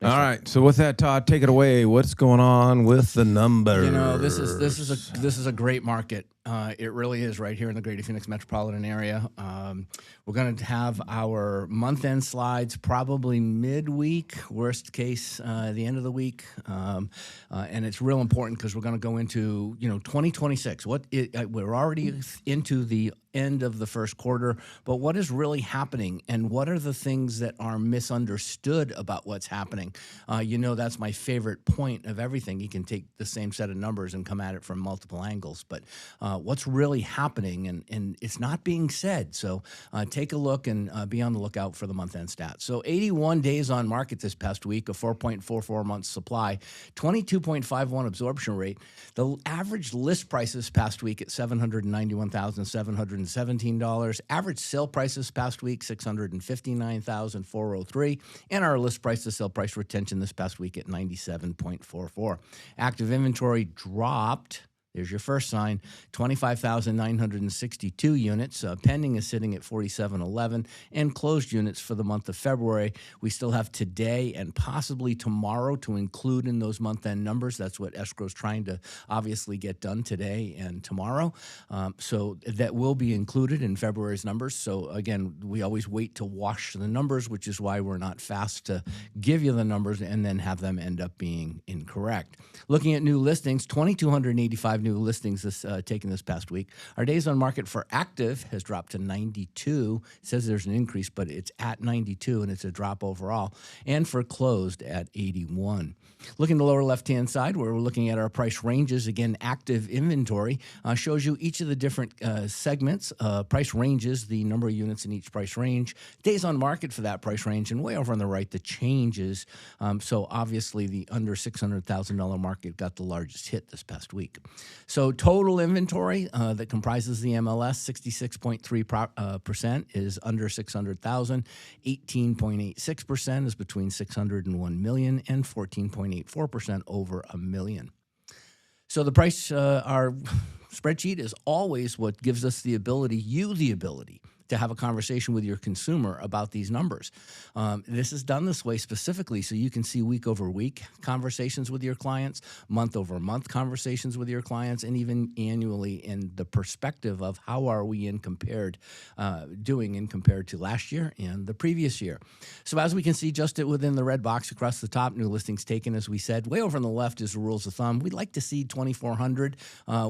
Yes, All sir. right. So with that, Todd, take it away. What's going on with the numbers? This is a great market. It really is right here in the Greater Phoenix metropolitan area. We're going to have our month-end slides probably midweek, worst case the end of the week, and it's real important because we're going to go into 2026. We're already into the end of the first quarter, but what is really happening and what are the things that are misunderstood about what's happening? That's my favorite point of everything. You can take the same set of numbers and come at it from multiple angles, but what's really happening, and it's not being said. So take a look and be on the lookout for the month-end stats. So 81 days on market this past week, a 4.44 months supply, 22.51 absorption rate. The average list price this past week at $791,717. Average sale price this past week, $659,403. And our list price to sale price retention this past week at 97.44. Active inventory dropped. There's your first sign, 25,962 units. Pending is sitting at 4,711. And closed units for the month of February, we still have today and possibly tomorrow to include in those month-end numbers. That's what escrow's trying to obviously get done today and tomorrow. So that will be included in February's numbers. So again, we always wait to wash the numbers, which is why we're not fast to give you the numbers and then have them end up being incorrect. Looking at new listings, 2,285 new listings taken this past week. Our days on market for active has dropped to 92. It says there's an increase, but it's at 92, and it's a drop overall. And for closed at 81. Looking at the lower left-hand side, where we're looking at our price ranges, again, active inventory shows you each of the different segments, price ranges, the number of units in each price range, days on market for that price range, and way over on the right, the changes. So obviously, the under $600,000 market got the largest hit this past week. So total inventory that comprises the MLS, 66.3% is under 600,000. 18.86% is between 601 million and 14.84% over a million. So the price, our spreadsheet is always what gives us the ability to have a conversation with your consumer about these numbers. This is done this way specifically so you can see week over week conversations with your clients, month over month conversations with your clients, and even annually in the perspective of how are we doing compared to last year and the previous year. So as we can see just within the red box across the top, new listings taken, as we said, way over on the left is the rules of thumb. We'd like to see 2,400.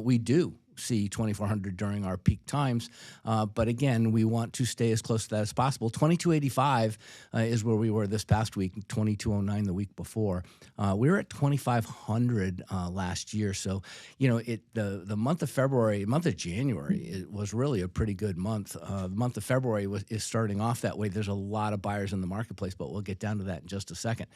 We do see 2,400 during our peak times. But again, we want to stay as close to that as possible. 2,285 is where we were this past week, 2,209 the week before. We were at 2,500 last year. So, the month of January, it was really a pretty good month. The month of February is starting off that way. There's a lot of buyers in the marketplace, but we'll get down to that in just a second.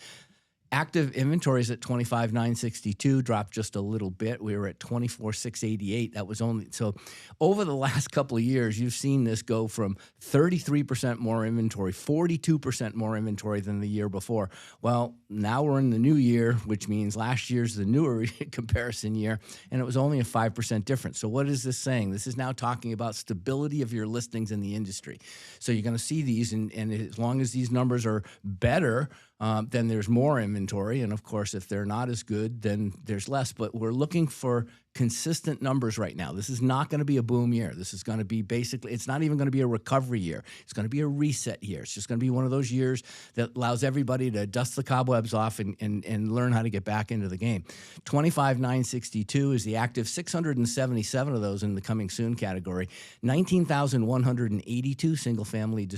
Active inventories at 25,962 dropped just a little bit. We were at 24,688. That was only so over the last couple of years, you've seen this go from 33% more inventory, 42% more inventory than the year before. Well, now we're in the new year, which means last year's the newer comparison year, and it was only a 5% difference. So what is this saying? This is now talking about stability of your listings in the industry. So you're going to see these, and as long as these numbers are better, then there's more inventory. And of course, if they're not as good, then there's less. But we're looking for consistent numbers right now. This is not going to be a boom year. This is going to be it's not even going to be a recovery year. It's going to be a reset year. It's just going to be one of those years that allows everybody to dust the cobwebs off and learn how to get back into the game. 25,962 is the active, 677 of those in the coming soon category. 19,182 single-family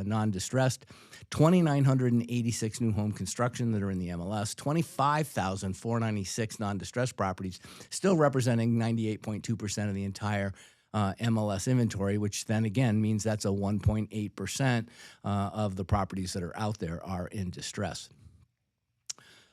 non-distressed. 2,986 new home construction that are in the MLS. 25,496 non-distressed properties, still representing 98.2% of the entire MLS inventory, which then again means that's a 1.8% of the properties that are out there are in distress.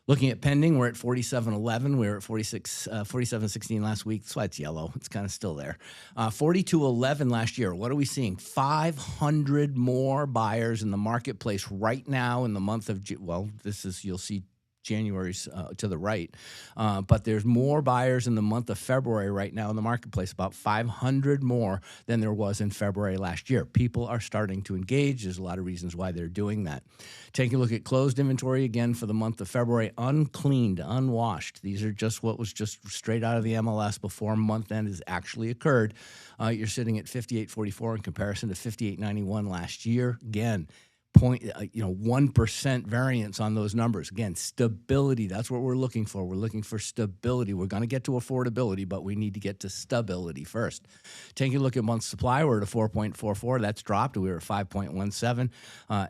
Looking at pending, we're at 4711. We were at 4716 last week. That's why it's yellow. It's kind of still there. 4211 last year. What are we seeing? 500 more buyers in the marketplace right now in the month of you'll see January's to the right. But there's more buyers in the month of February right now in the marketplace, about 500 more than there was in February last year. People are starting to engage. There's a lot of reasons why they're doing that. Taking a look at closed inventory again for the month of February, uncleaned, unwashed. These are just what was just straight out of the MLS before month end has actually occurred. You're sitting at 58.44 in comparison to 58.91 last year. Again, 1% variance on those numbers. Again, stability. That's what we're looking for. We're looking for stability. We're going to get to affordability, but we need to get to stability first. Taking a look at month supply, we're at a 4.44. That's dropped. We were at 5.17,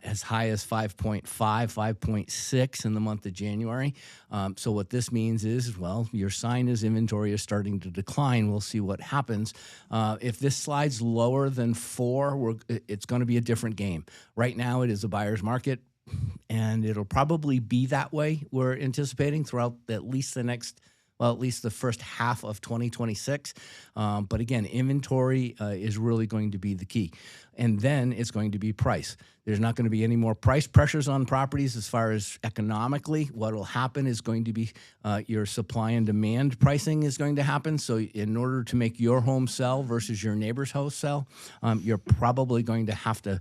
as high as 5.5, 5.6 in the month of January. So what this means is, well, your sign is inventory is starting to decline. We'll see what happens. If this slides lower than 4, it's going to be a different game. Right now, it is a buyer's market, and it'll probably be that way, we're anticipating, throughout at least the first half of 2026. But again, inventory is really going to be the key. And then it's going to be price. There's not going to be any more price pressures on properties as far as economically. What will happen is going to be your supply and demand pricing is going to happen. So in order to make your home sell versus your neighbor's house sell, you're probably going to have to,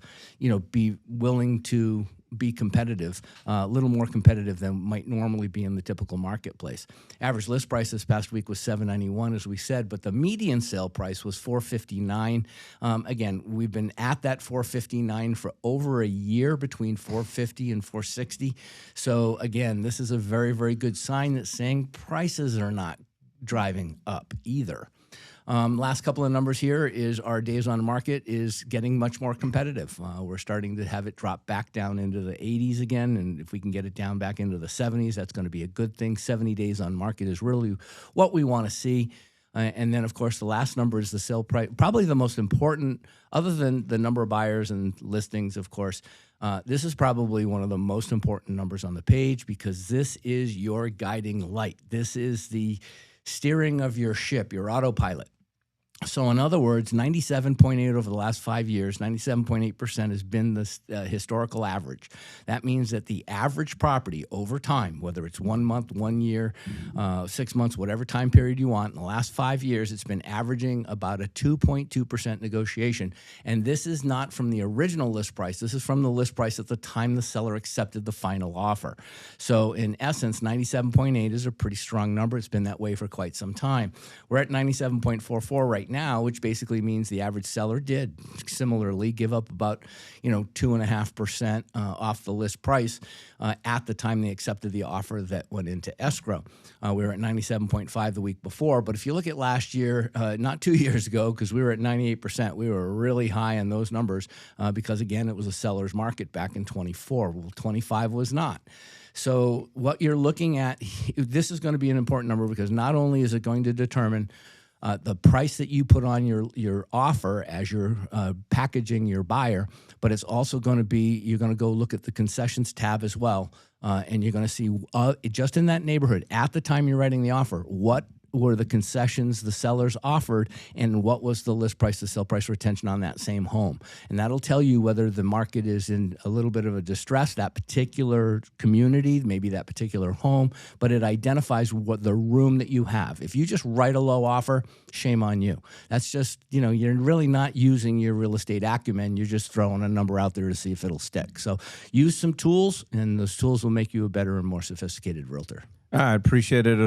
be willing to be competitive, a little more competitive than might normally be in the typical marketplace. Average list price this past week was $791, as we said, but the median sale price was $459. Again, we've been at that $459 for over a year, between $450 and $460. So again, this is a very, very good sign that's saying prices are not driving up either. Last couple of numbers here is our days on market is getting much more competitive. We're starting to have it drop back down into the 80s again, and if we can get it down back into the 70s, that's going to be a good thing. 70 days on market is really what we want to see. And then, of course, the last number is the sale price, probably the most important, other than the number of buyers and listings, of course. This is probably one of the most important numbers on the page, because this is your guiding light. This is the steering of your ship, your autopilot. So in other words, 97.8 over the last 5 years, 97.8% has been the historical average. That means that the average property over time, whether it's 1 month, 1 year, 6 months, whatever time period you want, in the last 5 years, it's been averaging about a 2.2% negotiation. And this is not from the original list price. This is from the list price at the time the seller accepted the final offer. So in essence, 97.8 is a pretty strong number. It's been that way for quite some time. We're at 97.44 right now, which basically means the average seller did similarly give up about 2.5% off the list price at the time they accepted the offer that went into escrow. We were at 97.5 the week before, but if you look at last year, not 2 years ago, because we were at 98%, we were really high on those numbers because, again, it was a seller's market back in 24. Well, 25 was not. So what you're looking at, this is going to be an important number, because not only is it going to determine the price that you put on your offer as you're packaging your buyer, but it's also going to be, you're going to go look at the concessions tab as well, and you're going to see just in that neighborhood at the time you're writing the offer, what were the concessions the sellers offered, and what was the list price to sell price retention on that same home. And that'll tell you whether the market is in a little bit of a distress, that particular community, maybe that particular home, but it identifies what the room that you have. If you just write a low offer, shame on you. That's just, you're really not using your real estate acumen. You're just throwing a number out there to see if it'll stick. So use some tools, and those tools will make you a better and more sophisticated realtor. I appreciate it.